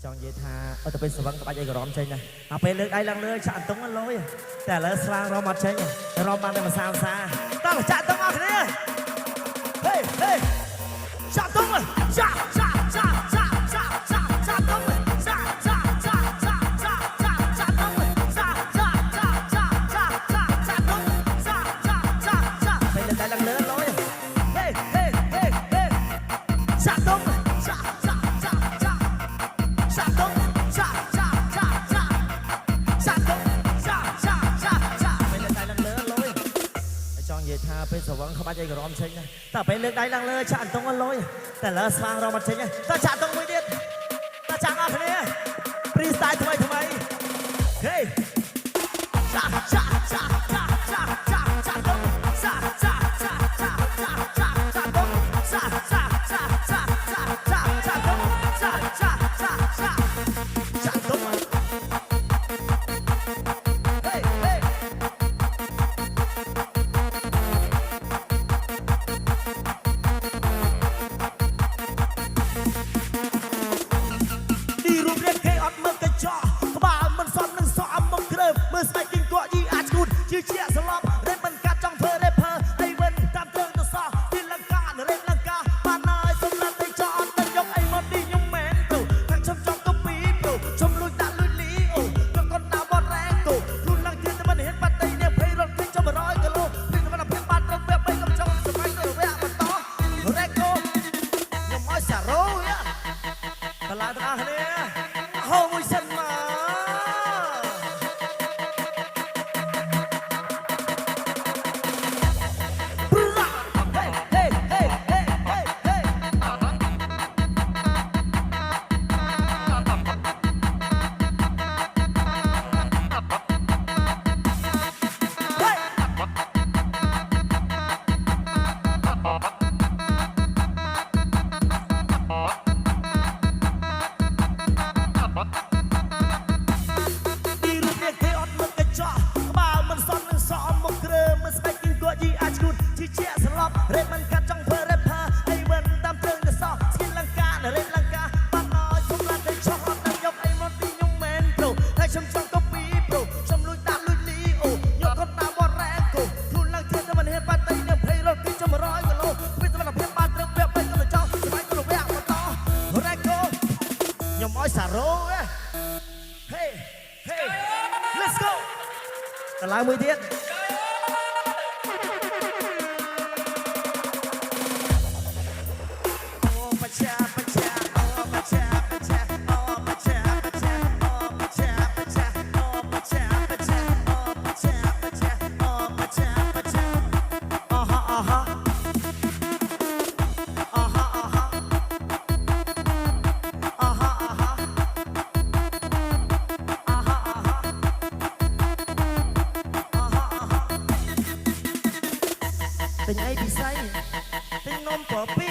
ចង់និយាយថាអត់ទៅពេលស្វឹងក្បាច់អីក៏រំចេញដែរអាពេលលើកដៃឡើងលើចាក់អន្ទង់លយតែឥឡូវស្លាងរំអត់ចេញរំបានតែមួយសាតោះចាក់អន្ទង់អស់គ្នាហេចាក់អន្ទង់ចាក់អន្ទង់ថាពេលស្វឹងក្បាច់អីក៏រំចេញដែរតែពេលលើកដៃឡើងលើចាក់អន្ទង់លយតែឥឡូវស្វាងរំអត់ចេញតែចាក់អន្ទង់មួយទៀតតែចាក់អស់គ្នា freestyle ថ្មីហេចាក់អន្ទង់ចាក់អន្ទង់ចាក់អន្ទង់ជាជាស្លប់រេមិនកាត់ចង់ធ្វើរេផើអីវិញតាមត្រឹងទៅសោះទីលង្ការេលង្ការបានហើយសំឡាប់ទៅចោលទៅយកអីមកទីខ្ញុំមែនទៅខាងខ្ញុំចង់ទៅពីទៅខ្ញុំលួចដាក់លួចលីអូយកកូនតាបតរ៉ែងទៅខ្លួនឡើងទៀតតែមិនហ៊ានបាត់ដីនេះភ័យរត់ពេញចំ100គីឡូពីសមត្ថភាពបាត់ត្រឹមពេល3កំចុងសម័យទៅវគ្គបន្តរ៉ែកូខ្ញុំឲ្យសារ៉ូយ៉ាតឡាទាំងអស់គ្នាហូមួយសិនមករេមិនកាត់ចង់ធ្វើរេផើអីវិញតាមត្រឹងទៅសោះស្គីលង្ការរេលង្ការបានឲ្យខ្ញុំឡានទៅចោះអត់ទៅយកអីមកពីខ្ញុំមែនប្រូតែខ្ញុំចង់ទៅពីប្រូខ្ញុំលួចដាក់លួចលីអូយកកូនតាបតរ៉ែងគូខ្លួនឡើងទៀតតែមិនហ៊ានបាត់ដីនេះភ័យរត់ពីចំ100គីឡូពីសមត្ថភាពបានត្រឹមពេល3កំចោលស្បែកទៅវគ្គបន្តរ៉ែកូខ្ញុំឲ្យសារ៉ូហេ let's go តឡើងមួយទៀតទិញអីពិសេសទិញនំពពី